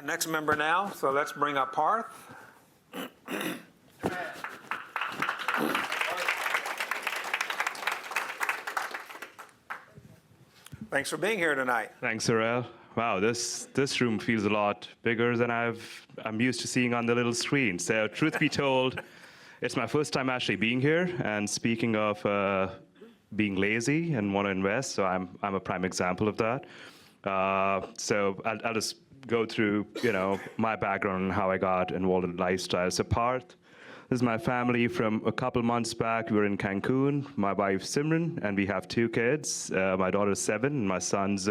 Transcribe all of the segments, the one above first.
next member now, so let's bring up Parth. Thanks for being here tonight. Thanks, Sorrel. Wow, this room feels a lot bigger than I'm used to seeing on the little screen. So, truth be told, it's my first time actually being here. And speaking of being lazy and want to invest, so I'm a prime example of that. So I'll just go through, my background and how I got involved in lifestyle. So Parth, this is my family from a couple months back. We were in Cancun, my wife Simran, and we have 2 kids. My daughter's 7, and my son's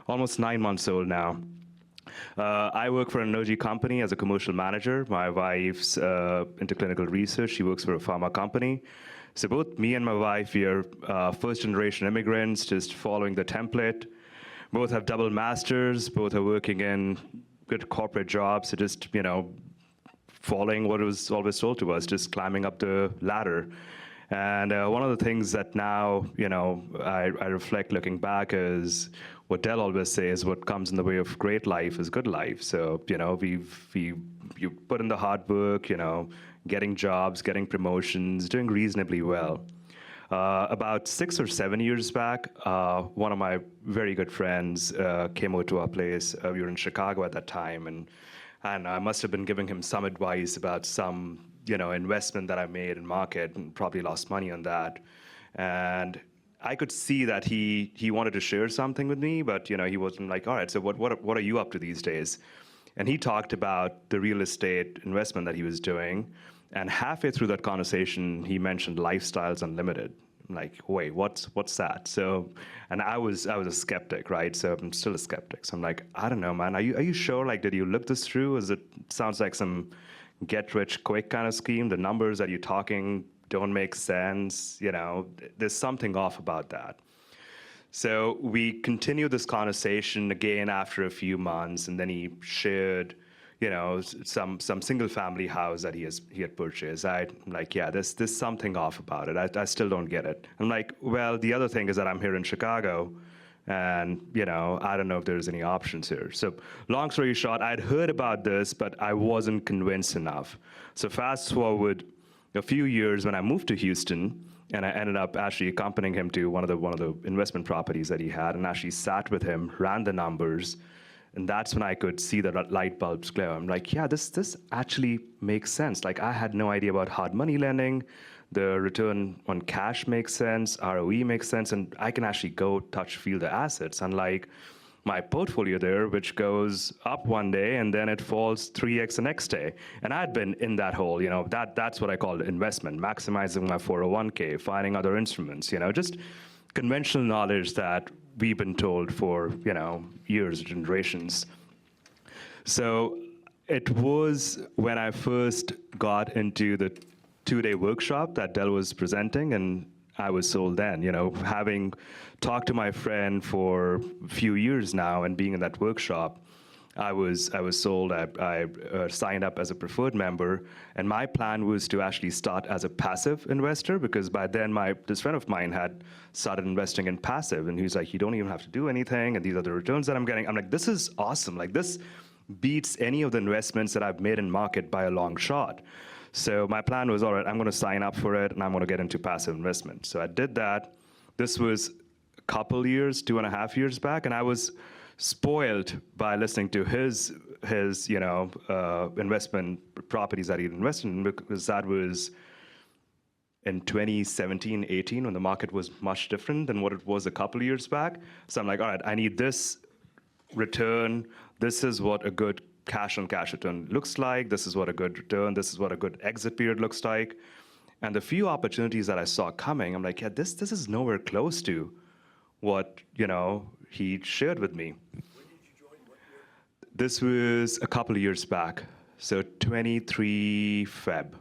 almost 9 months old now. I work for an energy company as a commercial manager. My wife's into clinical research. She works for a pharma company. So both me and my wife, we are first-generation immigrants, just following the template. Both have double masters. Both are working in good corporate jobs. So just, following what was always told to us, just climbing up the ladder. And one of the things that now, I reflect looking back is what Dell always says, what comes in the way of great life is good life. So, you put in the hard work, getting jobs, getting promotions, doing reasonably well. About 6 or 7 years back, one of my very good friends came over to our place. We were in Chicago at that time, and I must have been giving him some advice about some, investment that I made in market, and probably lost money on that. And I could see that he wanted to share something with me, but he wasn't like, all right, so what are you up to these days? And he talked about the real estate investment that he was doing. And halfway through that conversation, he mentioned Lifestyles Unlimited. I'm like, wait, what's that? So, and I was a skeptic, right? So I'm still a skeptic. So I'm like, I don't know, man. Are you sure? Like, did you look this through? Sounds like some get rich quick kind of scheme. The numbers that you're talking don't make sense. There's something off about that. So we continued this conversation again after a few months, and then he shared, some single family house that he had purchased. I'm like, yeah, there's something off about it. I still don't get it. I'm like, well, the other thing is that I'm here in Chicago, and I don't know if there's any options here. So long story short, I'd heard about this, but I wasn't convinced enough. So fast forward a few years when I moved to Houston, and I ended up actually accompanying him to one of the investment properties that he had, and actually sat with him, ran the numbers, and that's when I could see the light bulbs glow. I'm like, yeah, this actually makes sense. Like, I had no idea about hard money lending. The return on cash makes sense, ROE makes sense, and I can actually go touch, feel the assets. Unlike my portfolio there, which goes up one day and then it falls 3x the next day. And I'd been in that hole, that's what I call investment, maximizing my 401k, finding other instruments, just conventional knowledge that we've been told for, years, generations. So it was when I first got into the 2-day workshop that Dell was presenting, and I was sold then, having talked to my friend for a few years now and being in that workshop, I was sold. I signed up as a preferred member, and my plan was to actually start as a passive investor, because by then this friend of mine had started investing in passive, and he was like, you don't even have to do anything, and these are the returns that I'm getting. I'm like, this is awesome. Like, this beats any of the investments that I've made in market by a long shot. So my plan was, all right, I'm going to sign up for it, and I'm going to get into passive investment. So I did that. This was a couple years, 2.5 years back, and I was spoiled by listening to his investment properties that he'd invested in, because that was in 2017, 18, when the market was much different than what it was a couple of years back. So I'm like, all right, I need this return. This is what a good cash-on-cash return looks like. This is what a good return. This is what a good exit period looks like. And the few opportunities that I saw coming, I'm like, yeah, this is nowhere close to what he shared with me. When did you join? What year? This was a couple of years back, so 23 Feb.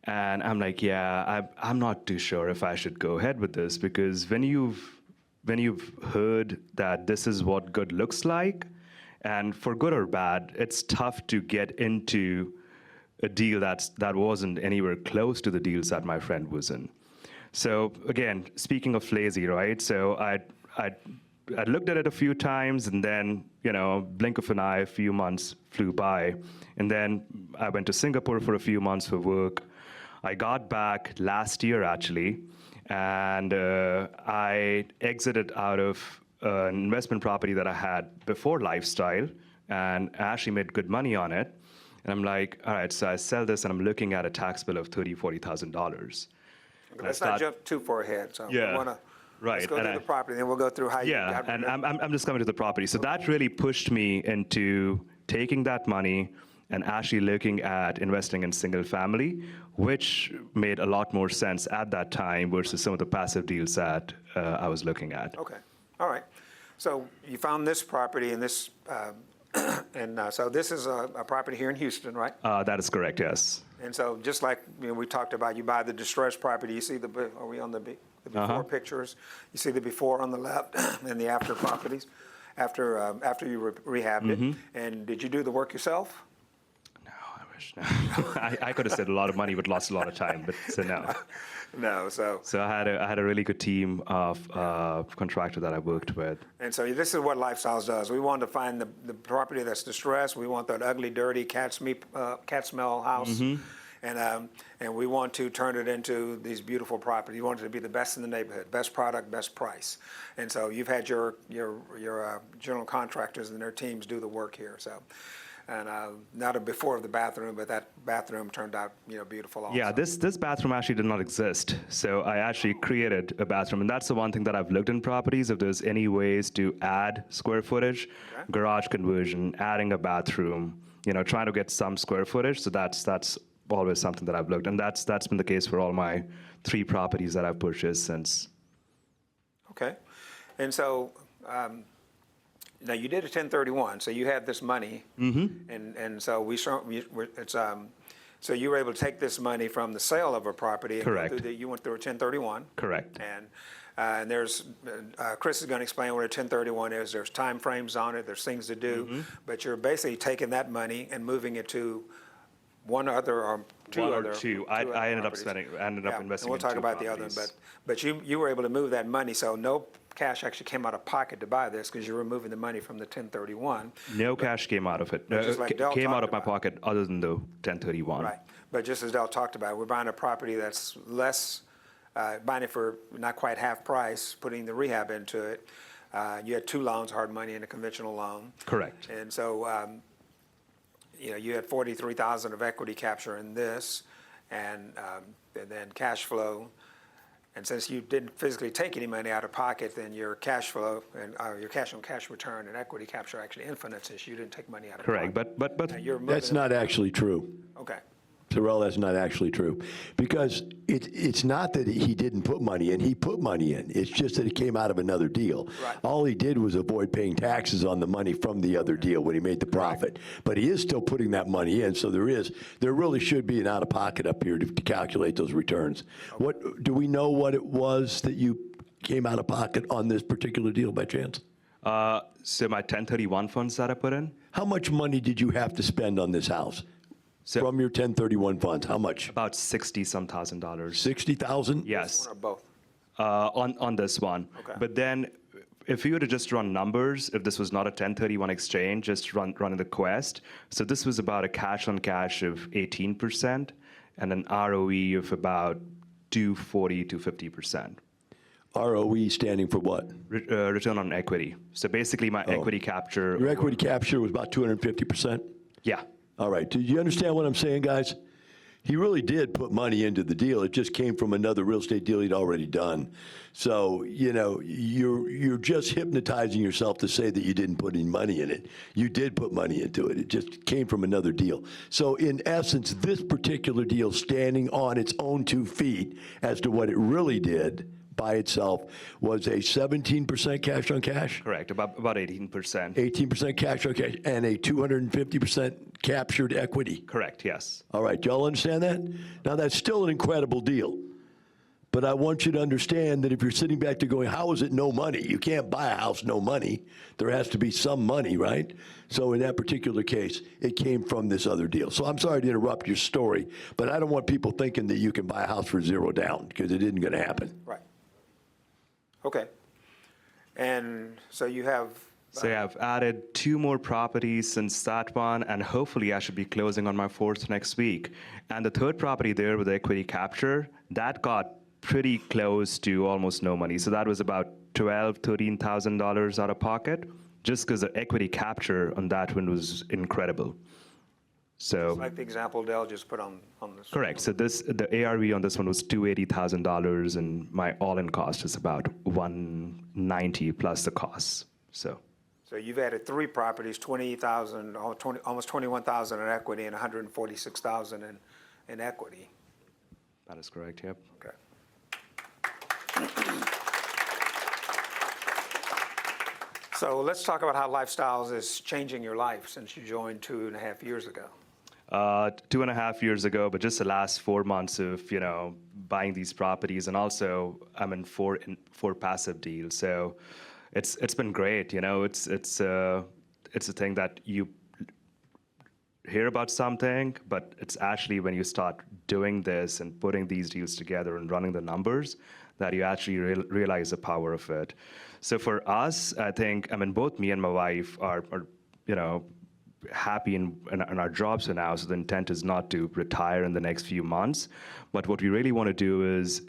And I'm like, yeah, I'm not too sure if I should go ahead with this, because when you've heard that this is what good looks like, and for good or bad, it's tough to get into a deal that wasn't anywhere close to the deals that my friend was in. So again, speaking of lazy, right? So I I looked at it a few times, and then, blink of an eye, a few months flew by. And then I went to Singapore for a few months for work. I got back last year, actually, and I exited out of an investment property that I had before Lifestyle, and I actually made good money on it. And I'm like, all right, so I sell this, and I'm looking at a tax bill of $30,000, $40,000. Let's not jump too far ahead. So Yeah, we wanna, right. let's go And through the property, then we'll go through how you Yeah, got and rid of I'm just coming to the property. So that really pushed me into taking that money and actually looking at investing in single family, which made a lot more sense at that time versus some of the passive deals that I was looking at. Okay, all right. So you found this property and this, so this is a property here in Houston, right? That is correct, yes. And so just like, we talked about, you buy the distressed property, you see are we on the before pictures? You see the before on the left and the after properties, after you rehabbed it. And did you do the work yourself? No, I wish. No. I could have saved a lot of money, but lost a lot of time, but so no. No, so. So I had a really good team of contractor that I worked with. And so this is what Lifestyles does. We want to find the property that's distressed. We want that ugly, dirty cat smell house. And we want to turn it into these beautiful properties. You want it to be the best in the neighborhood, best product, best price. And so you've had your general contractors and their teams do the work here. So, and not a before of the bathroom, but that bathroom turned out beautiful also. Yeah, this bathroom actually did not exist. So I actually created a bathroom. And that's the one thing that I've looked in properties, if there's any ways to add square footage, garage conversion, adding a bathroom, trying to get some square footage. So that's always something that I've looked. And that's been the case for all my 3 properties that I've purchased since. Okay. And so now you did a 1031, so you had this money. And so so you were able to take this money from the sale of a property. And Correct. you went through a 1031. Correct. And there's, Chris is going to explain what a 1031 is. There's time frames on it, there's things to do, but you're basically taking that money and moving it to one other or two One or other. two. I ended up properties. investing And in we'll talk 2 about the other, properties. but you were able to move that money, so no cash actually came out of pocket to buy this because you were moving the money from the 1031. No cash came out of it. just like Del Came out talked of my about. pocket other than the 1031. Right, but just as Del talked about, we're buying a property that's less, buying it for not quite half price, putting the rehab into it. You had 2 loans, hard money and a conventional loan. Correct. And so, you had 43,000 of equity capture in this, and then cash flow. And since you didn't physically take any money out of pocket, then your cash flow and your cash on cash return and equity capture are actually infinite since you didn't take money out of Correct. pocket. But Now you're moving That's it- not actually true. Okay. Terrell, that's not actually true. Because it's not that he didn't put money in. He put money in. It's just that it came out of another deal. Right. All he did was avoid paying taxes on the money from the other deal when he made the profit. But he is still putting that money in. So there really should be an out-of-pocket up here to calculate those returns. What do we know what it was that you came out of pocket on this particular deal by chance? So my 1031 funds that I put in, How much money did you have to spend on this house? From your 1031 funds, how much? about $60-some thousand. $60,000? Yes, Or both. on this one. Okay. But then, if you were to just run numbers, if this was not a 1031 exchange, just running the quest. So this was about a cash on cash of 18% and an ROE of about 240 to 50%. ROE standing for what? Return on equity. So basically, my equity capture. Your equity capture was about 250%? Yeah. All right. Do you understand what I'm saying, guys? He really did put money into the deal. It just came from another real estate deal he'd already done. So, you're just hypnotizing yourself to say that you didn't put any money in it. You did put money into it. It just came from another deal. So, in essence, this particular deal standing on its own 2 feet as to what it really did by itself was a 17% cash on cash, Correct. About 18%. 18% cash on cash, and a 250% captured equity. Correct. Yes. All right, do y'all understand that? Now, that's still an incredible deal. But I want you to understand that if you're sitting back there going, how is it no money? You can't buy a house no money. There has to be some money, right? So in that particular case, it came from this other deal. So I'm sorry to interrupt your story, but I don't want people thinking that you can buy a house for 0 down, because it isn't going to happen. Right. Okay. And so you have, So yeah, I've added 2 more properties since that one, and hopefully I should be closing on my 4th next week. And the 3rd property there with the equity capture, that got pretty close to almost no money. So that was about $13,000 out of pocket, just because the equity capture on that one was incredible. So like the example Dell just put on this. correct. So the ARV on this one was $280,000, and my all-in cost is about $190 plus the costs. So You've added 3 properties, 20,000, almost 21,000 in equity and 146,000 in equity. that is correct. Yep. Okay. So let's talk about how Lifestyles is changing your life since you joined 2.5 years ago. 2.5 years ago, but just the last 4 months of buying these properties, and also I'm in four passive deals. So it's been great. It's a thing that you hear about something, but it's actually when you start doing this and putting these deals together and running the numbers that you actually realize the power of it. So for us, I think, both me and my wife are happy in our jobs for now. So the intent is not to retire in the next few months, but what we really want to do is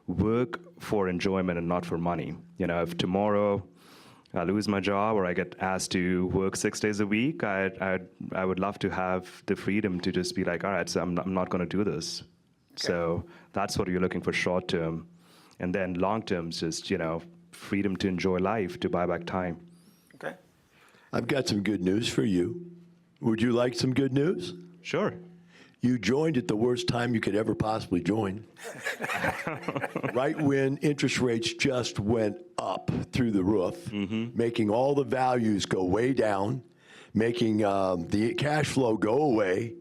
work for enjoyment and not for money. If tomorrow I lose my job or I get asked to work 6 days a week, I would love to have the freedom to just be like, all right, so I'm not going to do this. Okay. So that's what you're looking for short term. And then long term is just, freedom to enjoy life, to buy back time. Okay. I've got some good news for you. Would you like some good news? Sure. You joined at the worst time you could ever possibly join. Right when interest rates just went up through the roof, making all the values go way down, making the cash flow go away.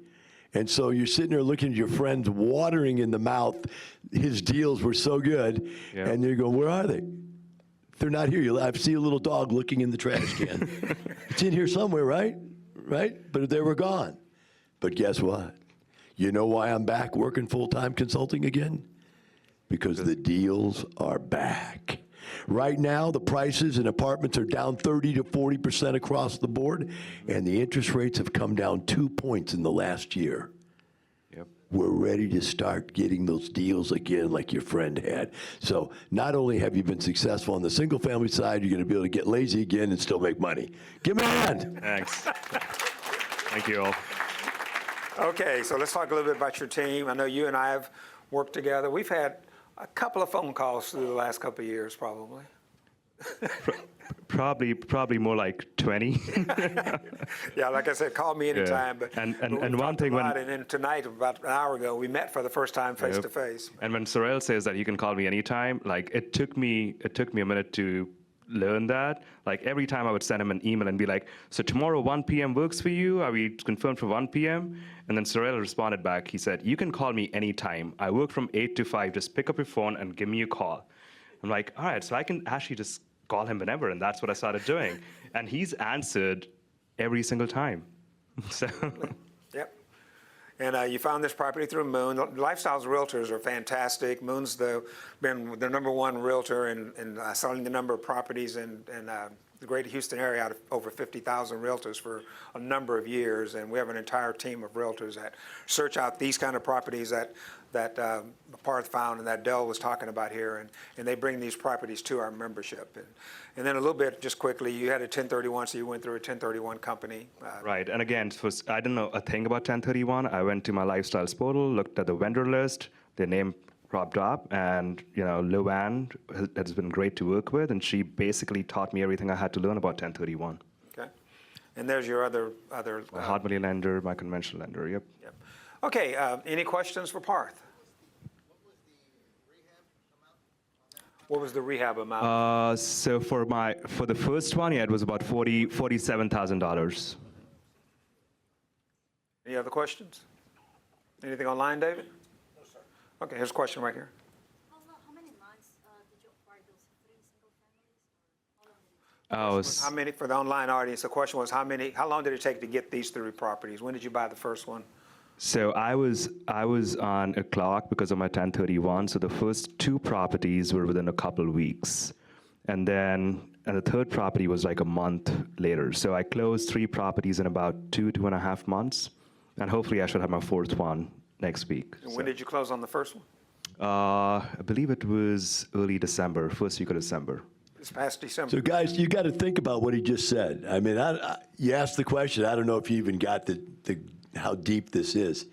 And so you're sitting there looking at your friends watering in the mouth. His deals were so good. Yeah. And you're going, where are they? They're not here. I see a little dog looking in the trash can. It's in here somewhere, right? Right? But they were gone. But guess what? You know why I'm back working full-time consulting again? Because the deals are back. Right now, the prices in apartments are down 30 to 40% across the board, and the interest rates have come down 2 points in the last year. Yep. We're ready to start getting those deals again like your friend had. So not only have you been successful on the single-family side, you're going to be able to get lazy again and still make money. Give me a hand. Thanks. Thank you all. Okay, so let's talk a little bit about your team. I know you and I have worked together. We've had a couple of phone calls through the last couple of years, probably. Probably more like 20. Yeah, like I said, call me anytime. Yeah. But and one thing and then tonight, about an hour ago, we met for the first time face to face. And when Sorrel says that you can call me anytime, like it took me a minute to learn that. Like every time I would send him an email and be like, so tomorrow 1 p.m. works for you? Are we confirmed for 1 p.m.? And then Sorrel responded back. He said, you can call me anytime. I work from 8 to 5. Just pick up your phone and give me a call. I'm like, all right, so I can actually just call him whenever. And that's what I started doing. And he's answered every single time. So. Yep. And you found this property through Moon. Lifestyles realtors are fantastic. Moon's been the #1 realtor in selling the number of properties in the greater Houston area out of over 50,000 realtors for a number of years. And we have an entire team of realtors that search out these kind of properties that Parth found and that Dell was talking about here. And they bring these properties to our membership. And then a little bit, just quickly, you had a 1031, so you went through a 1031 company. Right, and again, I didn't know a thing about 1031. I went to my Lifestyles portal, looked at the vendor list, their name cropped up, and Luann has been great to work with, and she basically taught me everything I had to learn about 1031. Okay, and there's your other hard money lender, my conventional lender. Yep. Yep. Okay, any questions for Parth? What was the rehab amount? So for the first one, yeah, it was about $47,000. Any other questions? Anything online, David? No, sir. Okay, here's a question right here. How many months did you acquire those 3 single families? How many, for the online audience, the question was how long did it take to get these 3 properties? When did you buy the first one? So I was on a clock because of my 1031. So the first 2 properties were within a couple of weeks, and the third property was like a month later. So I closed 3 properties in about 2.5 months, and hopefully I should have my 4th one next week. And when did you close on the first one? I believe it was early December, first week of December. This past December. So, guys, you got to think about what he just said. I mean, you asked the question. I don't know if you even got how deep this is.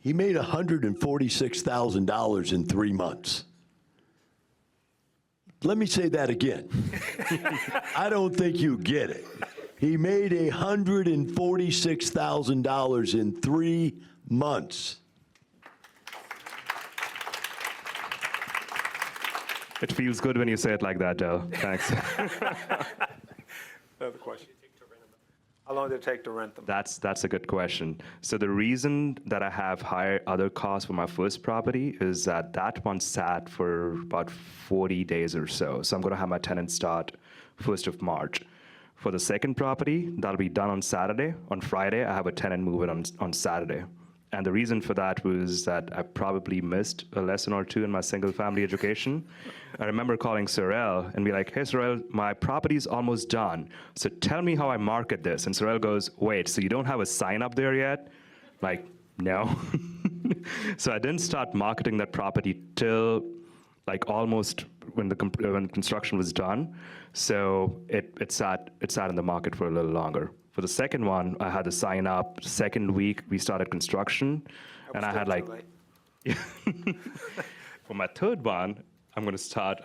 He made $146,000 in 3 months. Let me say that again. I don't think you get it. He made $146,000 in 3 months. It feels good when you say it like that, Joe. Thanks. Another question. How long did it take to rent them? That's a good question. So the reason that I have higher other costs for my first property is that one sat for about 40 days or so. So I'm going to have my tenant start 1st of March. For the second property, that'll be done on Saturday. On Friday, I have a tenant move in on Saturday. And the reason for that was that I probably missed a lesson or 2 in my single-family education. I remember calling Sorrel and be like, hey, Sorrel, my property's almost done, so tell me how I market this. And Sorrel goes, wait, so you don't have a sign up there yet? Like, no. So I didn't start marketing that property till like almost when construction was done. So it sat in the market for a little longer. For the second one, I had to sign up. Second week, we started construction, and I had like. For my third one, I'm going to start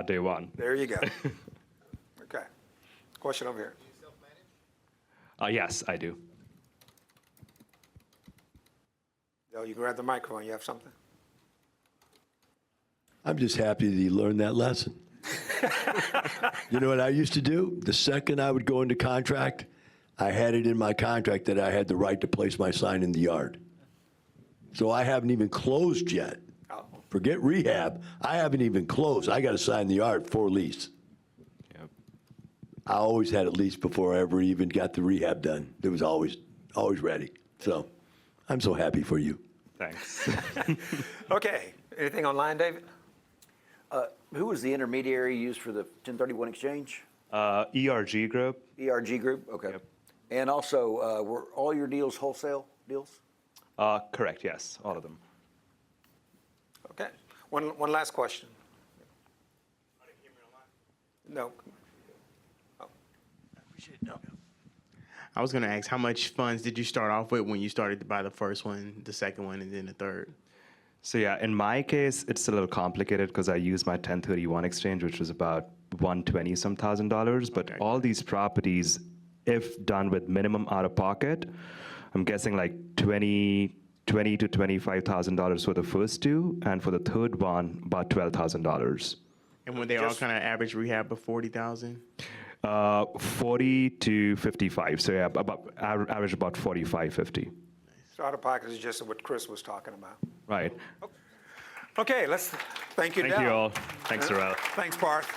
day 1. There you go. Okay. Question over here. Do you self-manage? Yes, I do. Yo, you grab the microphone. You have something? I'm just happy that he learned that lesson. You know what I used to do? The second I would go into contract, I had it in my contract that I had the right to place my sign in the yard. So I haven't even closed yet. Oh. Forget rehab. I haven't even closed. I got to sign the yard for lease. Yep. I always had it leased before I ever even got the rehab done. It was always ready. So I'm so happy for you. Thanks. Okay. Anything online, David? Who was the intermediary used for the 1031 exchange? ERG Group. ERG Group? Okay. Yep. And also, were all your deals wholesale deals? Correct, yes, all of them. Okay. One last question. No. I was going to ask, how much funds did you start off with when you started to buy the first one, the second one, and then the third? So yeah, in my case, it's a little complicated because I used my 1031 exchange, which was about $120,000. But Okay. all these properties, if done with minimum out of pocket, I'm guessing like $20,000 to $25,000 for the first 2, and for the third one, about $12,000. And when they all kind of average rehab of 40,000? 40 to 55. So yeah, about average about 45, 50. So out of pocket is just what Chris was talking about. Right. Okay, let's thank you, Thank Dell. you all. Thanks, Sorrel. Thanks, Parth.